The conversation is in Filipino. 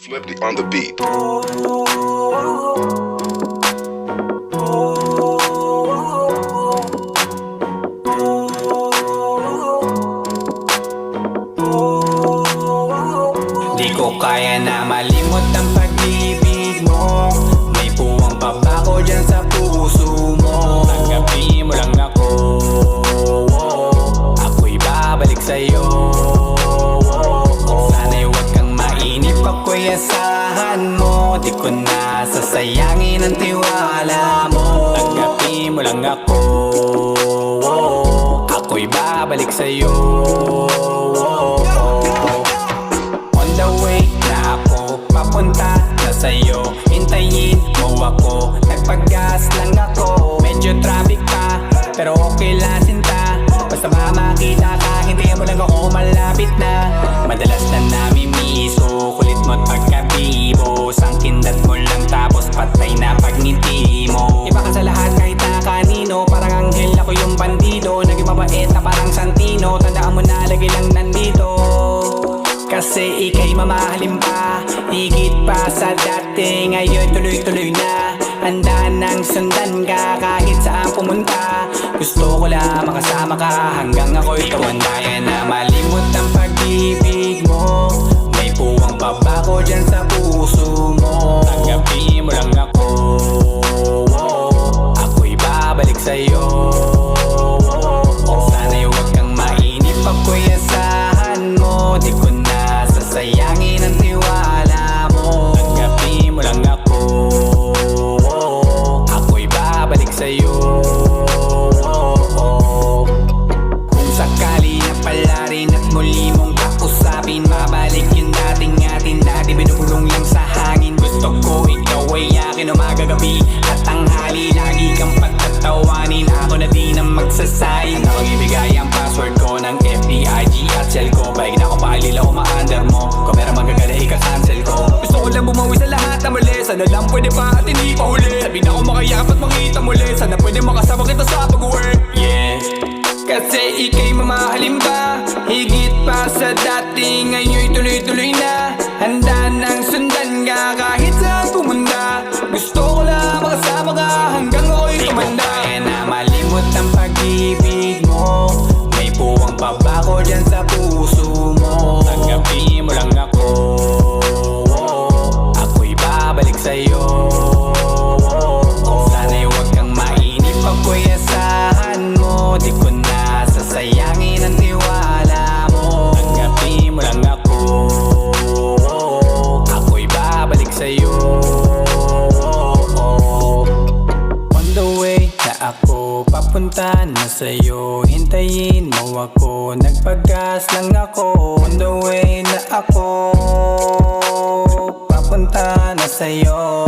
Flipped it on the beat. Di ko kaya na malimot ang pag-ibig mo. May puwang pa ba ko dyan sa puso mo? Tanggapin mo lang ako, ako'y babalik sa'yo. Sana'y huwag kang mainip, ako'y asahan mo. Di ko na sasayangin ang tiwala mo. Tanggapin mo lang ako, ako'y babalik sa'yo. On the way na ako, papunta na sa'yo. Hintayin mo ako, nagpag-gas lang ako. Medyo traffic pa, pero okay lang sinta. Basta makita ka, hintayin mo lang ako, malapit na. Madalas na namimiso, kulit mo't pagkabibo. Sangkindat mo lang tapos patay na pagngiti mo. Iba ka sa lahat kahit na kanino, parang anghel ako yung bandido. Naging mabait na parang Santino, tandaan mo na lagi lang nandito. Kasi ika'y mamahalin pa, higit pa sa dati. Ngayon tuloy-tuloy na, handa nang sundan ka kahit saan pumunta. Gusto ko lang makasama ka hanggang ako'y tumanda. Kaya na malimot ang pag-ibig mo. May puwang pa ba ko dyan sa puso mo? Tanggapin mo lang ako, ako'y babalik sa'yo. Sana'y huwag kang mainip, ako'y asahan mo. Di ko na sasayangin ang tiwala mo. Tanggapin mo lang ako, ako'y babalik sa'yo. Kung sakali na pala rin at muli mong kausapin, mabalik yung dating atin, dati binubulong lang sa hangin. Gusto ko ikaw ay akin umaga-gabi at tanghali, lagi kang pagtatawanin. Ako na din ang magsasayang, ako ibigay ang password ko ng FB, IG at cell ko. Baig na akong paalila ko ma-under mo, kung meron magagala ika-cancel ko. Gusto ko lang bumawi sa lahat na mali, sana lang pwede pa at hindi pa huli. Sabi na ako makayap at makita muli, sana pwede makasama kita sa pag-work. Yeah, kasi ika'y mamahalin pa, higit pa sa dati. Ngayon'y tuloy-tuloy na, handa nang sundan ka kahit saan pumunta. Gusto ko lang makasama ka hanggang ako'y tumanda. Kaya na malimot ang pag-ibig mo. May puwang pa ba ko dyan sa puso mo? Tanggapin mo lang ako, ako'y babalik sa'yo. Sana'y huwag kang mainip, ako'y asahan mo. Di ko na sasayangin ang tiwala mo. Tanggapin mo lang ako, ako'y babalik sa'yo. On the way na ako, papunta na sa'yo. Hintayin mo ako, nagpag-gas lang ako. On the way na ako, papunta na sa'yo.